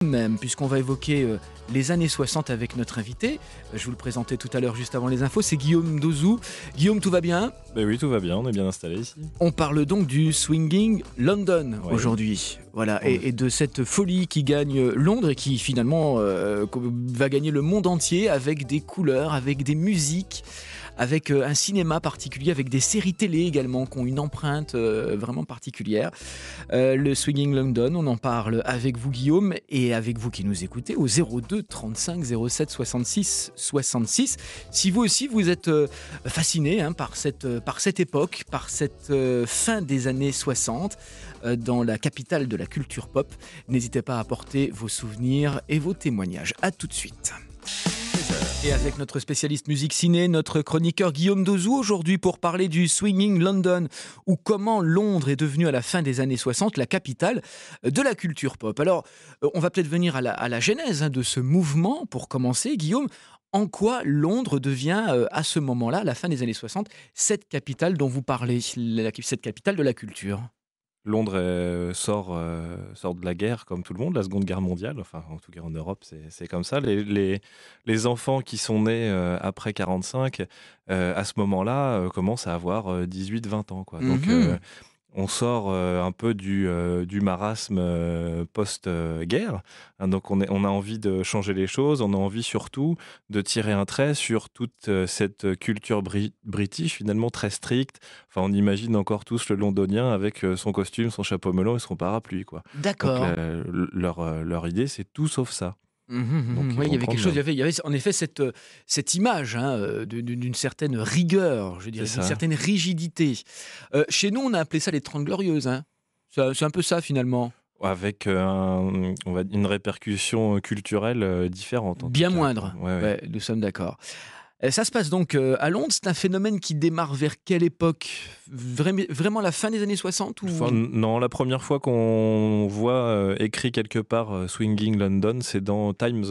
même, puisqu'on va évoquer les années 60 avec notre invité. Je vous le présentais tout à l'heure, juste avant les infos, c'est Guillaume Dozou. Guillaume, tout va bien ? Ben oui, tout va bien, on est bien installé ici. On parle donc du Swinging London aujourd'hui. Voilà, et de cette folie qui gagne Londres et qui finalement va gagner le monde entier avec des couleurs, avec des musiques, avec un cinéma particulier, avec des séries télé également qui ont une empreinte vraiment particulière. Le Swinging London, on en parle avec vous Guillaume et avec vous qui nous écoutez au 02 35 07 66 66. Si vous aussi vous êtes fasciné par cette époque, par cette fin des années 60 dans la capitale de la culture pop, n'hésitez pas à apporter vos souvenirs et vos témoignages. À tout de suite. Et avec notre spécialiste musique ciné, notre chroniqueur Guillaume Dozou, aujourd'hui pour parler du Swinging London, ou comment Londres est devenue à la fin des années 60 la capitale de la culture pop. Alors, on va peut-être venir à la genèse de ce mouvement pour commencer. Guillaume, en quoi Londres devient à ce moment-là, à la fin des années 60, cette capitale dont vous parlez, cette capitale de la culture ? Londres sort de la guerre comme tout le monde, la Seconde Guerre mondiale, enfin en tout cas en Europe c'est comme ça. Les enfants qui sont nés après 45, à ce moment-là, commencent à avoir 18-20 ans, quoi. Donc on sort un peu du marasme post-guerre. Donc on a envie de changer les choses, on a envie surtout de tirer un trait sur toute cette culture british, finalement très stricte. Enfin, on imagine encore tous le londonien avec son costume, son chapeau melon et son parapluie, quoi. D'accord. Donc leur idée, c'est tout sauf ça. Oui, il y avait quelque chose, il y avait en effet cette image d'une certaine rigueur, je dirais, d'une certaine rigidité. Chez nous, on a appelé ça les 30 Glorieuses. C'est un peu ça finalement. Avec une répercussion culturelle différente. Bien moindre, ouais. Ouais, nous sommes d'accord. Ça se passe donc à Londres, c'est un phénomène qui démarre vers quelle époque ? Vraiment la fin des années 60 ou... Non, la première fois qu'on voit écrit quelque part Swinging London, c'est dans Time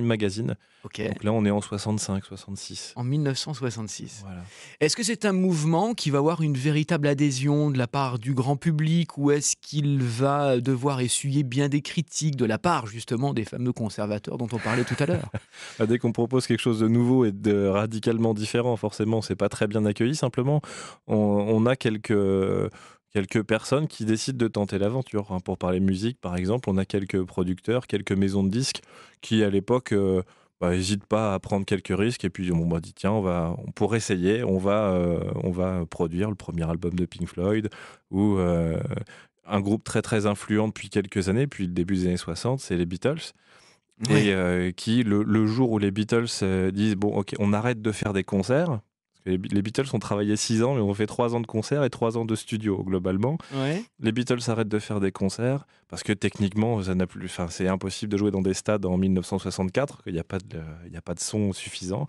Magazine. Okay. Donc là, on est en 65, 66. En 1966. Voilà. Est-ce que c'est un mouvement qui va avoir une véritable adhésion de la part du grand public ou est-ce qu'il va devoir essuyer bien des critiques de la part justement des fameux conservateurs dont on parlait tout à l'heure ? Dès qu'on propose quelque chose de nouveau et de radicalement différent, forcément, c'est pas très bien accueilli. Simplement, on a quelques personnes qui décident de tenter l'aventure. Pour parler musique, par exemple, on a quelques producteurs, quelques maisons de disques qui, à l'époque, n'hésitent pas à prendre quelques risques. Et puis, on m'a dit, tiens, pour essayer, on va produire le premier album de Pink Floyd ou un groupe très, très influent depuis quelques années, depuis le début des années 60, c'est les Beatles. Oui. Et qui, le jour où les Beatles disent, bon, ok, on arrête de faire des concerts, les Beatles ont travaillé 6 ans, mais ont fait 3 ans de concerts et 3 ans de studio, globalement. Ouais. Les Beatles arrêtent de faire des concerts parce que techniquement, c'est impossible de jouer dans des stades en 1964, il n'y a pas de son suffisant.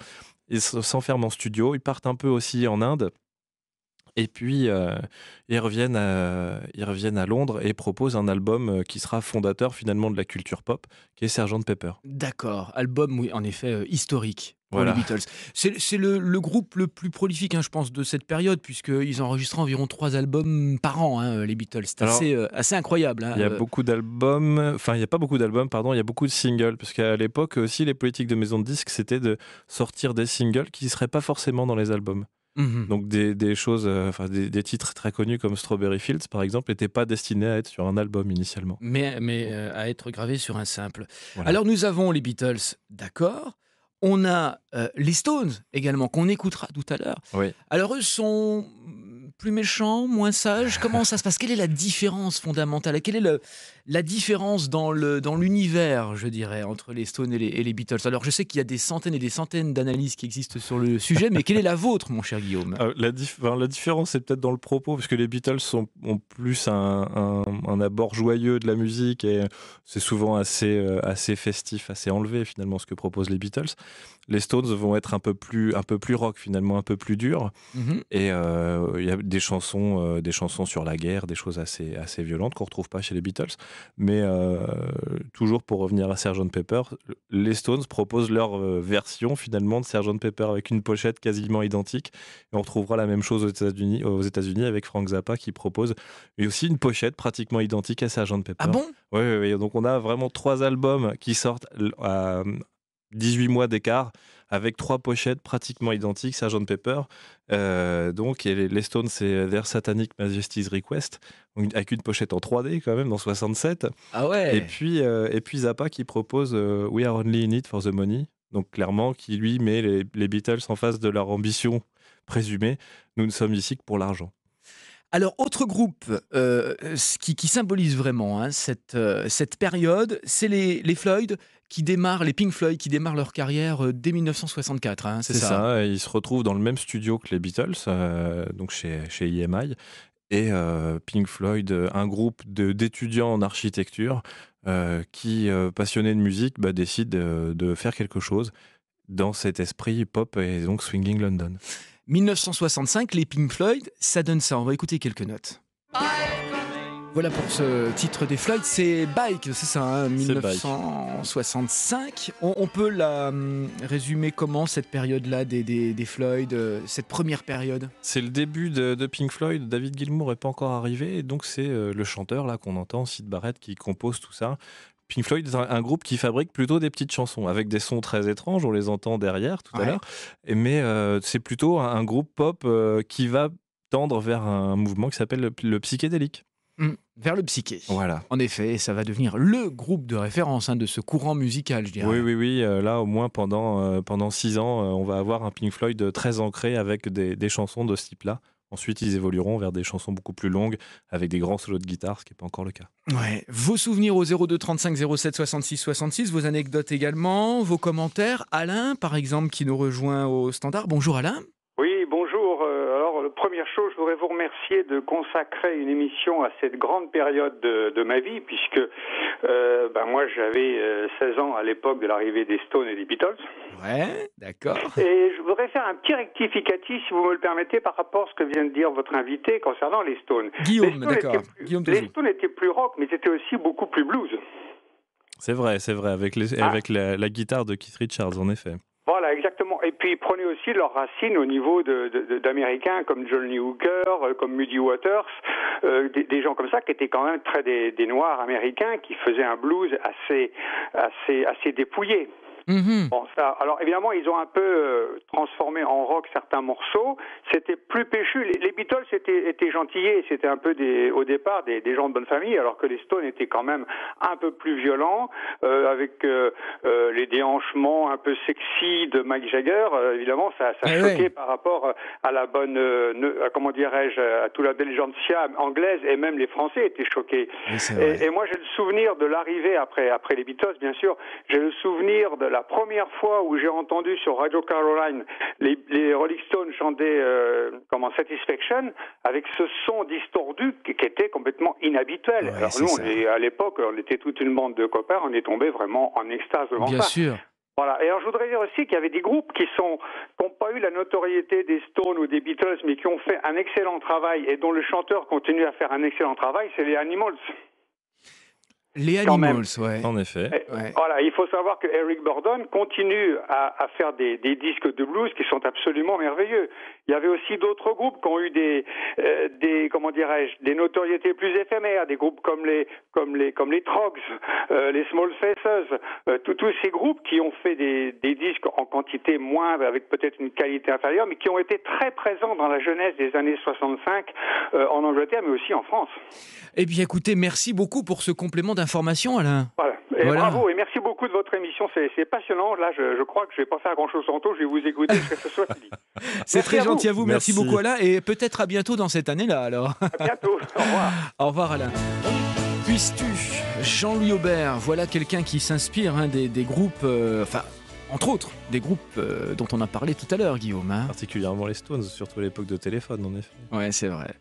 Ils s'enferment en studio, ils partent un peu aussi en Inde. Et puis, ils reviennent à Londres et proposent un album qui sera fondateur finalement de la culture pop, qui est Sgt Pepper. D'accord, album, oui, en effet, historique pour Voilà. les Beatles. C'est le groupe le plus prolifique, je pense, de cette période, puisqu'ils enregistrent environ 3 albums par an, les Beatles. C'est assez incroyable. Il y a beaucoup d'albums, enfin, il n'y a pas beaucoup d'albums, pardon, il y a beaucoup de singles, parce qu'à l'époque aussi, les politiques de maison de disques, c'était de sortir des singles qui ne seraient pas forcément dans les albums. Donc des choses, des titres très connus comme Strawberry Fields par exemple, n'étaient pas destinés à être sur un album initialement. Mais à être gravés sur un simple. Voilà. Alors nous avons les Beatles, d'accord. On a les Stones également, qu'on écoutera tout à l'heure. Oui. Alors eux sont plus méchants, moins sages. Comment ça se passe ? Quelle est la différence fondamentale ? Quelle est la différence dans l'univers, je dirais, entre les Stones et les Beatles ? Alors je sais qu'il y a des centaines et des centaines d'analyses qui existent sur le sujet, mais quelle est la vôtre, mon cher Guillaume ? La différence, c'est peut-être dans le propos, parce que les Beatles ont plus un abord joyeux de la musique, et c'est souvent assez festif, assez enlevé, finalement, ce que proposent les Beatles. Les Stones vont être un peu plus rock, finalement, un peu plus dur. Et il y a des chansons sur la guerre, des choses assez violentes qu'on retrouve pas chez les Beatles. Mais toujours pour revenir à Sgt Pepper, les Stones proposent leur version finalement de Sgt Pepper avec une pochette quasiment identique. Et on retrouvera la même chose aux États-Unis avec Frank Zappa qui propose aussi une pochette pratiquement identique à Sgt Pepper. Ah bon ? Oui. Donc on a vraiment 3 albums qui sortent à 18 mois d'écart avec 3 pochettes pratiquement identiques, Sgt Pepper. Donc et les Stones, c'est Their Satanic Majesty's Request, avec une pochette en 3D quand même, dans 67. Ah ouais. Et puis Zappa qui propose We Are Only In It For The Money. Donc clairement, qui lui met les Beatles en face de leur ambition présumée. Nous ne sommes ici que pour l'argent. Alors, autre groupe qui symbolise vraiment cette période, c'est les Floyd les Pink Floyd qui démarrent leur carrière dès 1964. C'est ça. Ils se retrouvent dans le même studio que les Beatles, donc chez EMI. Et Pink Floyd, un groupe d'étudiants en architecture qui, passionnés de musique, décident de faire quelque chose dans cet esprit pop et donc Swinging London. 1965, les Pink Floyd, ça donne ça. On va écouter quelques notes. Voilà pour ce titre des Floyd, c'est Bike, c'est ça, 1965. On peut la résumer comment, cette période-là des Floyd, cette première période ? C'est le début de Pink Floyd. David Gilmour n'est pas encore arrivé, et donc c'est le chanteur là qu'on entend, Syd Barrett, qui compose tout ça. Pink Floyd est un groupe qui fabrique plutôt des petites chansons avec des sons très étranges, on les entend derrière tout à l'heure, mais c'est plutôt un groupe pop qui va tendre vers un mouvement qui s'appelle le psychédélique. Vers le psyché. Voilà. En effet, ça va devenir le groupe de référence de ce courant musical, je dirais. Oui. Là, au moins pendant 6 ans, on va avoir un Pink Floyd très ancré avec des chansons de ce type-là. Ensuite, ils évolueront vers des chansons beaucoup plus longues avec des grands solos de guitare, ce qui n'est pas encore le cas. Ouais. Vos souvenirs au 02 35 07 66 66, vos anecdotes également, vos commentaires. Alain, par exemple, qui nous rejoint au standard. Bonjour Alain. Oui, bonjour. Alors, première chose, je voudrais vous remercier de consacrer une émission à cette grande période de ma vie, puisque moi, j'avais 16 ans à l'époque de l'arrivée des Stones et des Beatles. Ouais, d'accord. Et je voudrais faire un petit rectificatif, si vous me le permettez, par rapport à ce que vient de dire votre invité concernant les Stones. Guillaume, d'accord. Les Stones étaient plus rock, mais ils étaient aussi beaucoup plus blues. C'est vrai, avec la guitare de Keith Richards, en effet. Voilà, exactement. Et puis, ils prenaient aussi leurs racines au niveau d'Américains comme John Lee Hooker, comme Muddy Waters, des gens comme ça qui étaient quand même très des Noirs américains qui faisaient un blues assez dépouillé. Mm-hmm. Bon, ça, alors évidemment, ils ont un peu transformé en rock certains morceaux. C'était plus péchu. Les Beatles étaient gentillés. C'était un peu au départ des gens de bonne famille, alors que les Stones étaient quand même un peu plus violents, avec les déhanchements un peu sexy de Mick Jagger. Évidemment, ça choquait par rapport à la bonne, comment dirais-je, à toute l'intelligentsia anglaise, et même les Français étaient choqués. Oui, et moi, j'ai le souvenir de l'arrivée après les Beatles, bien sûr. J'ai le souvenir de la première fois où j'ai entendu sur Radio Caroline les Rolling Stones chanter Satisfaction, avec ce son distordu qui était complètement inhabituel. Ouais, alors nous, à l'époque, on était toute une bande de copains, on est tombé vraiment en extase devant ça. Bien sûr. Voilà. Et alors, je voudrais dire aussi qu'il y avait des groupes qui n'ont pas eu la notoriété des Stones ou des Beatles, mais qui ont fait un excellent travail et dont le chanteur continue à faire un excellent travail, c'est les Animals. Les Animals, ouais. En effet. Ouais. Voilà, il faut savoir que Eric Burdon continue à faire des disques de blues qui sont absolument merveilleux. Il y avait aussi d'autres groupes qui ont eu des notoriétés plus éphémères, des groupes comme les Troggs, les Small Faces, tous ces groupes qui ont fait des disques en quantité moindre, avec peut-être une qualité inférieure, mais qui ont été très présents dans la jeunesse des années 65 en Angleterre, mais aussi en France. Eh bien, écoutez, merci beaucoup pour ce complément d'information, Alain. Voilà. Bravo, et merci beaucoup de votre émission. C'est passionnant. Là, je crois que je ne vais pas faire grand-chose tantôt. Je vais vous écouter jusqu'à ce soit fini. C'est très gentil à vous. Merci beaucoup, Alain. Et peut-être à bientôt dans cette année-là, alors. À bientôt. Au revoir. Au revoir, Alain. Puisses-tu, Jean-Louis Aubert, voilà quelqu'un qui s'inspire des groupes... entre autres, des groupes dont on a parlé tout à l'heure, Guillaume. Particulièrement les Stones, surtout à l'époque de téléphone, en effet. Ouais, c'est vrai.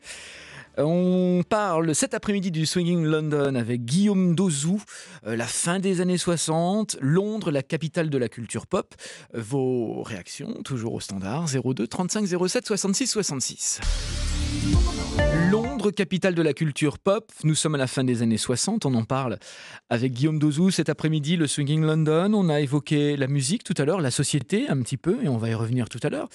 On parle cet après-midi du Swinging London avec Guillaume Dozou, la fin des années 60, Londres, la capitale de la culture pop. Vos réactions, toujours au standard, 02 35 07 66 66. Londres, capitale de la culture pop, nous sommes à la fin des années 60, on en parle avec Guillaume Dozou cet après-midi, le Swinging London, on a évoqué la musique tout à l'heure, la société un petit peu, et on va y revenir tout à l'heure.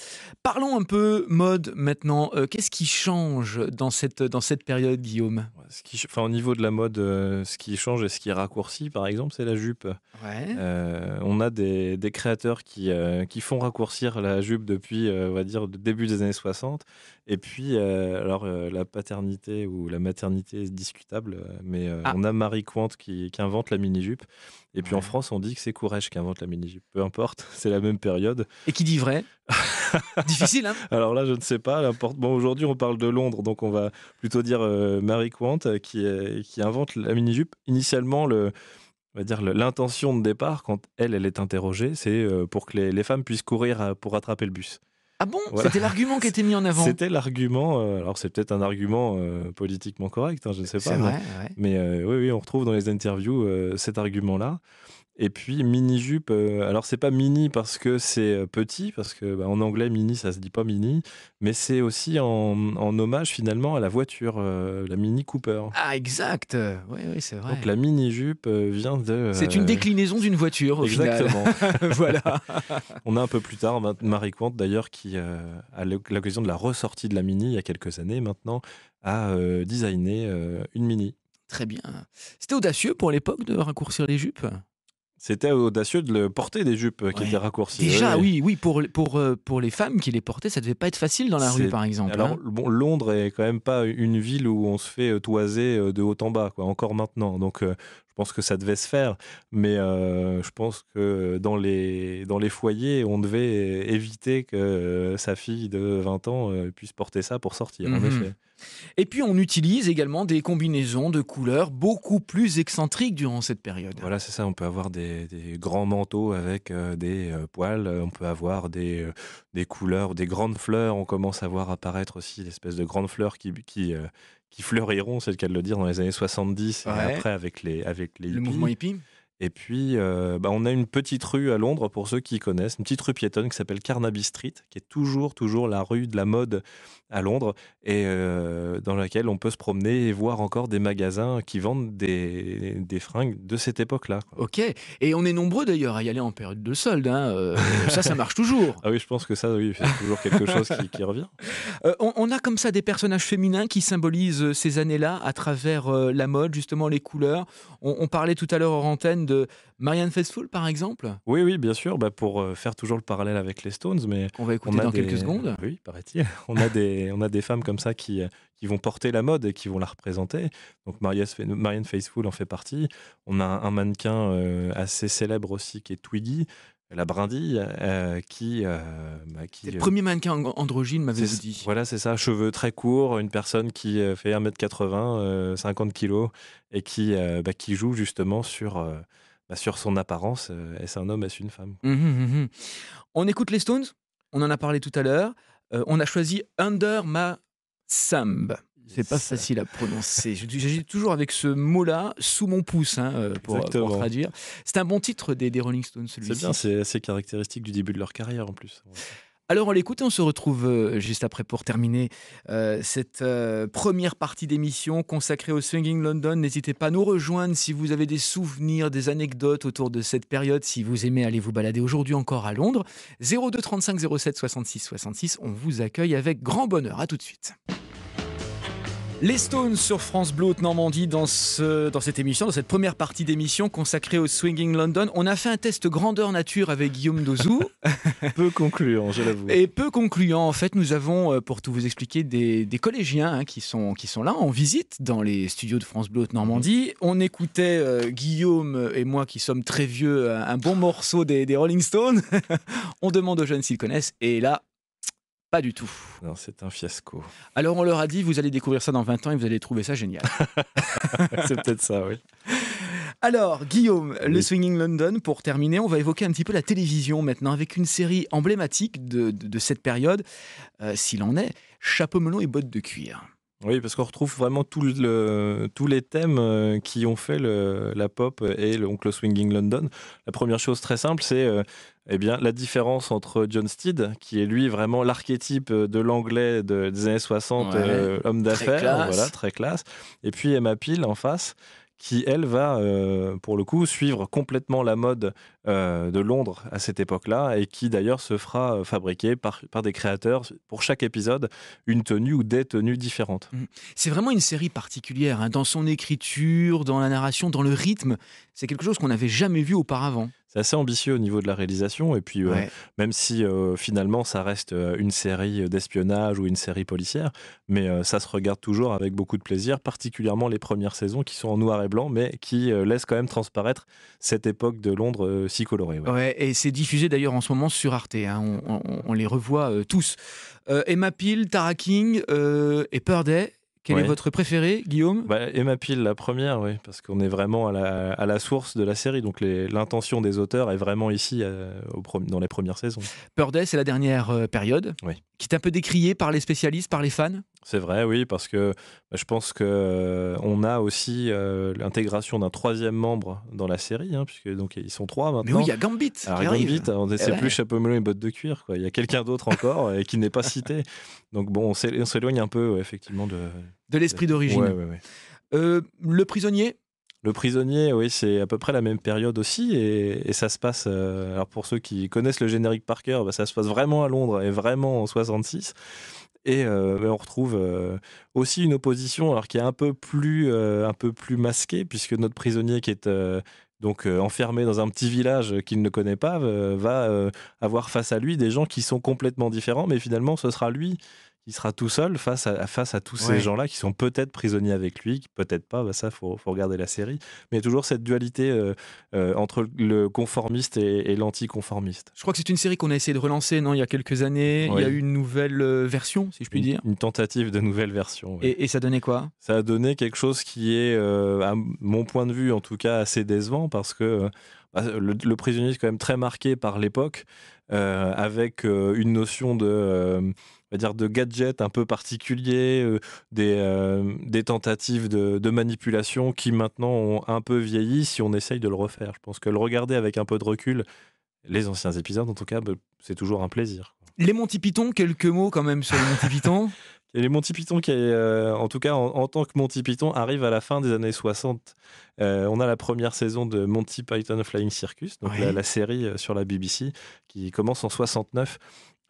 Parlons un peu mode maintenant, qu'est-ce qui change dans cette période, Guillaume ? Au niveau de la mode, ce qui change et ce qui est raccourci, par exemple, c'est la jupe. Ouais. On a des créateurs qui font raccourcir la jupe depuis, on va dire, le début des années 60. Et puis, la paternité ou la maternité est discutable, mais on a Marie Quant qui invente la mini-jupe. Et puis en France, on dit que c'est Courrèges qui invente la mini-jupe. Peu importe, c'est la même période. Et qui dit vrai ? Difficile, hein ? Alors là, je ne sais pas. Bon, aujourd'hui, on parle de Londres, donc on va plutôt dire Marie Quant qui invente la mini-jupe. Initialement, on va dire l'intention de départ, quand elle est interrogée, c'est pour que les femmes puissent courir pour rattraper le bus. Ah bon ? Voilà. C'était l'argument qui était mis en avant ? C'était l'argument. Alors c'est peut-être un argument politiquement correct, hein, je ne sais pas. C'est vrai, ouais. Mais oui, on retrouve dans les interviews cet argument-là. Et puis mini-jupe, alors c'est pas mini parce que c'est petit, parce que en anglais mini ça se dit pas mini, mais c'est aussi en hommage finalement à la voiture, la Mini Cooper. Ah exact, oui, c'est vrai. Donc la mini-jupe vient de... C'est une déclinaison d'une voiture au Exactement. final. Voilà. On a un peu plus tard Marie Quant d'ailleurs qui, à l'occasion de la ressortie de la Mini il y a quelques années maintenant, a designé une Mini. Très bien. C'était audacieux pour l'époque de raccourcir les jupes ? C'était audacieux de le porter des jupes qui étaient raccourcies. Déjà, oui, pour les femmes qui les portaient, ça devait pas être facile dans la rue, par exemple. Alors, bon, Londres est quand même pas une ville où on se fait toiser de haut en bas, quoi, encore maintenant. Donc, je pense que ça devait se faire. Mais je pense que dans les foyers, on devait éviter que sa fille de 20 ans puisse porter ça pour sortir, en effet. Et puis on utilise également des combinaisons de couleurs beaucoup plus excentriques durant cette période. Voilà, c'est ça. On peut avoir des grands manteaux avec des poils. On peut avoir des couleurs, des grandes fleurs. On commence à voir apparaître aussi l'espèce de grandes fleurs qui fleuriront, c'est le cas de le dire, dans les années 70 et après avec les hippies. Le mouvement hippie. Et puis, on a une petite rue à Londres, pour ceux qui connaissent, une petite rue piétonne qui s'appelle Carnaby Street, qui est toujours la rue de la mode à Londres, et dans laquelle on peut se promener et voir encore des magasins qui vendent des fringues de cette époque-là. Ok, et on est nombreux d'ailleurs à y aller en période de solde, hein. Ça marche toujours. Ah oui, je pense que ça, oui, c'est toujours quelque chose qui revient. On a comme ça des personnages féminins qui symbolisent ces années-là à travers la mode, justement les couleurs. On parlait tout à l'heure hors antenne de Marianne Faithfull, par exemple. Oui, bien sûr, pour faire toujours le parallèle avec les Stones, mais on va écouter dans quelques secondes. Oui, paraît-il. On a des femmes comme ça qui vont porter la mode et qui vont la représenter. Donc Marianne Faithfull en fait partie. On a un mannequin assez célèbre aussi qui est Twiggy, la brindille, qui c'est le premier mannequin androgyne, m'avez-vous dit. Voilà, c'est ça, cheveux très courts, une personne qui fait 1m80, 50 kg, et qui joue justement sur son apparence. Est-ce un homme, est-ce une femme ? On écoute les Stones, on en a parlé tout à l'heure. On a choisi Under My Thumb. C'est pas facile à prononcer. J'agis toujours avec ce mot-là sous mon pouce pour traduire. C'est un bon titre des Rolling Stones, celui-ci. C'est bien, c'est assez caractéristique du début de leur carrière en plus. Alors on l'écoute et on se retrouve juste après pour terminer cette première partie d'émission consacrée au Swinging London. N'hésitez pas à nous rejoindre si vous avez des souvenirs, des anecdotes autour de cette période, si vous aimez aller vous balader aujourd'hui encore à Londres. 02 35 07 66 66, on vous accueille avec grand bonheur. À tout de suite. Les Stones sur France Bleu Haute-Normandie dans cette émission, dans cette première partie d'émission consacrée au Swinging London. On a fait un test grandeur nature avec Guillaume Dozou. Peu concluant, je l'avoue. Et peu concluant, en fait, nous avons, pour tout vous expliquer, des collégiens qui sont là en visite dans les studios de France Bleu Haute-Normandie. On écoutait Guillaume et moi qui sommes très vieux, un bon morceau des Rolling Stones. On demande aux jeunes s'ils connaissent et là, pas du tout. Non, c'est un fiasco. Alors on leur a dit, vous allez découvrir ça dans 20 ans et vous allez trouver ça génial. C'est peut-être ça, oui. Alors, Guillaume, le Swinging London, pour terminer, on va évoquer un petit peu la télévision maintenant, avec une série emblématique de cette période, s'il en est, Chapeau melon et bottes de cuir. Oui, parce qu'on retrouve vraiment tous les thèmes qui ont fait la pop et donc le swinging London. La première chose très simple, c'est la différence entre John Steed, qui est lui vraiment l'archétype de l'anglais des années 60, homme d'affaires, voilà, très classe, et puis Emma Peel en face, qui, elle, va, pour le coup, suivre complètement la mode de Londres à cette époque-là, et qui, d'ailleurs, se fera fabriquer par des créateurs, pour chaque épisode, une tenue ou des tenues différentes. C'est vraiment une série particulière, hein, dans son écriture, dans la narration, dans le rythme. C'est quelque chose qu'on n'avait jamais vu auparavant. C'est assez ambitieux au niveau de la réalisation, et puis même si finalement ça reste une série d'espionnage ou une série policière, mais ça se regarde toujours avec beaucoup de plaisir, particulièrement les premières saisons qui sont en noir et blanc, mais qui laissent quand même transparaître cette époque de Londres si colorée. Ouais, et c'est diffusé d'ailleurs en ce moment sur Arte, hein, on les revoit tous. Emma Peel, Tara King et Purday. Quel est votre préféré, Guillaume ? Emma Peel, la première, oui, parce qu'on est vraiment à la source de la série. Donc l'intention des auteurs est vraiment ici, dans les premières saisons. Purday, c'est la dernière période, qui est un peu décriée par les spécialistes, par les fans. C'est vrai, oui, parce que je pense qu'on a aussi l'intégration d'un troisième membre dans la série, hein, puisque donc, ils sont 3 maintenant. Mais oui, il y a Gambit. Alors, Gambit, c'est plus chapeau melon et bottes de cuir, quoi. Il y a quelqu'un d'autre encore et qui n'est pas cité. Donc bon, on s'éloigne un peu, effectivement, de l'esprit d'origine. Le prisonnier ? Le prisonnier, oui, c'est à peu près la même période aussi, et ça se passe, alors pour ceux qui connaissent le générique par cœur, ça se passe vraiment à Londres et vraiment en 66. Et on retrouve aussi une opposition, alors qui est un peu plus masquée, puisque notre prisonnier qui est donc enfermé dans un petit village qu'il ne connaît pas va avoir face à lui des gens qui sont complètement différents, mais finalement ce sera lui qui sera tout seul face à tous ces gens-là qui sont peut-être prisonniers avec lui, peut-être pas, ça faut regarder la série, mais il y a toujours cette dualité entre le conformiste et l'anticonformiste. Je crois que c'est une série qu'on a essayé de relancer il y a quelques années. Il y a eu une nouvelle version, si je puis dire. Une tentative de nouvelle version. Et ça donnait quoi ? Ça a donné quelque chose qui est, à mon point de vue en tout cas, assez décevant, parce que le prisonnier est quand même très marqué par l'époque, avec une notion de gadgets un peu particuliers, des tentatives de manipulation qui maintenant ont un peu vieilli si on essaye de le refaire. Je pense que le regarder avec un peu de recul, les anciens épisodes en tout cas, c'est toujours un plaisir. Les Monty Python, quelques mots quand même sur les Monty Python. Et les Monty Python, qui en tout cas en tant que Monty Python, arrive à la fin des années 60. On a la première saison de Monty Python Flying Circus, donc la série sur la BBC, qui commence en 69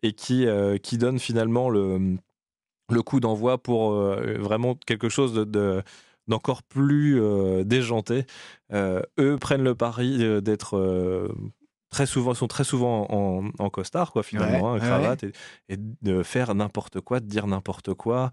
et qui donne finalement le coup d'envoi pour vraiment quelque chose d'encore plus déjanté. Eux prennent le pari d'être... ils sont très souvent en costard, quoi, finalement, cravate, et de faire n'importe quoi, de dire n'importe quoi.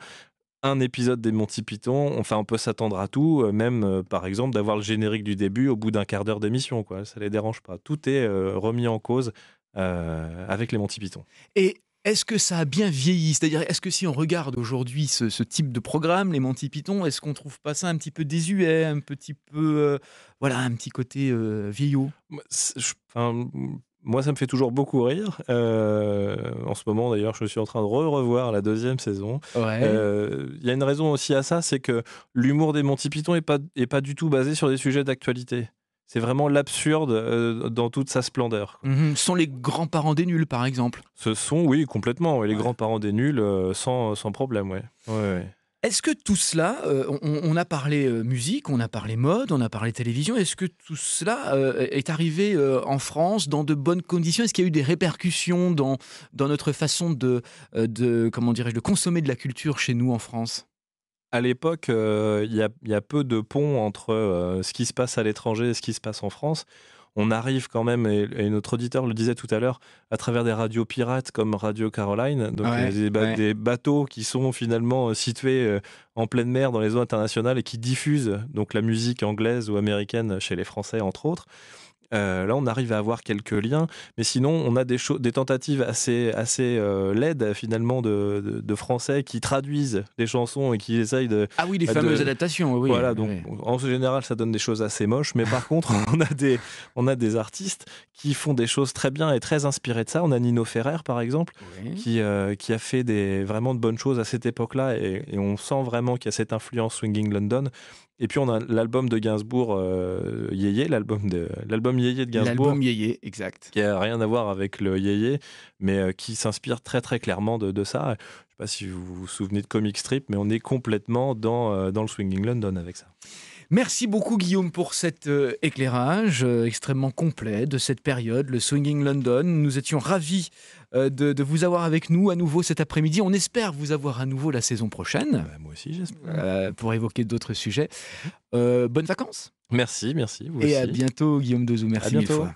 Un épisode des Monty Python, on peut s'attendre à tout, même par exemple d'avoir le générique du début au bout d'un quart d'heure d'émission, quoi. Ça les dérange pas. Tout est remis en cause avec les Monty Python. Et est-ce que ça a bien vieilli ? C'est-à-dire, est-ce que si on regarde aujourd'hui ce type de programme, les Monty Python, est-ce qu'on trouve pas ça un petit peu désuet, un petit peu, un petit côté vieillot ? Moi, ça me fait toujours beaucoup rire. En ce moment, d'ailleurs, je suis en train de revoir la deuxième saison. Y a une raison aussi à ça, c'est que l'humour des Monty Python est pas du tout basé sur des sujets d'actualité. C'est vraiment l'absurde dans toute sa splendeur. Ce sont les grands-parents des nuls, par exemple. Ce sont, oui, complètement. Les grands-parents des nuls, sans problème, ouais. Est-ce que tout cela, on a parlé musique, on a parlé mode, on a parlé télévision, est-ce que tout cela est arrivé en France dans de bonnes conditions ? Est-ce qu'il y a eu des répercussions dans notre façon de consommer de la culture chez nous en France ? À l'époque, il y a peu de ponts entre ce qui se passe à l'étranger et ce qui se passe en France. On arrive quand même, et notre auditeur le disait tout à l'heure, à travers des radios pirates comme Radio Caroline, donc des bateaux qui sont finalement situés en pleine mer dans les eaux internationales et qui diffusent donc la musique anglaise ou américaine chez les Français, entre autres. Là, on arrive à avoir quelques liens, mais sinon, on a des tentatives assez laides finalement de Français qui traduisent les chansons et qui essayent de... Ah oui, les fameuses adaptations, oui. Voilà, donc en général, ça donne des choses assez moches, mais par contre, on a des artistes qui font des choses très bien et très inspirés de ça. On a Nino Ferrer, par exemple, qui a fait vraiment de bonnes choses à cette époque-là, et on sent vraiment qu'il y a cette influence Swinging London. Et puis on a l'album de Gainsbourg, Yéyé, l'album Yéyé de Gainsbourg. L'album Yéyé, exact. Qui n'a rien à voir avec le Yéyé, mais qui s'inspire très très clairement de ça. Je ne sais pas si vous vous souvenez de Comic Strip, mais on est complètement dans le Swinging London avec ça. Merci beaucoup Guillaume pour cet éclairage extrêmement complet de cette période, le Swinging London. Nous étions ravis de vous avoir avec nous à nouveau cet après-midi. On espère vous avoir à nouveau la saison prochaine. Moi aussi, j'espère. Pour évoquer d'autres sujets. Bonnes vacances. Merci. Vous et aussi. À bientôt Guillaume Dezou. Merci mille fois.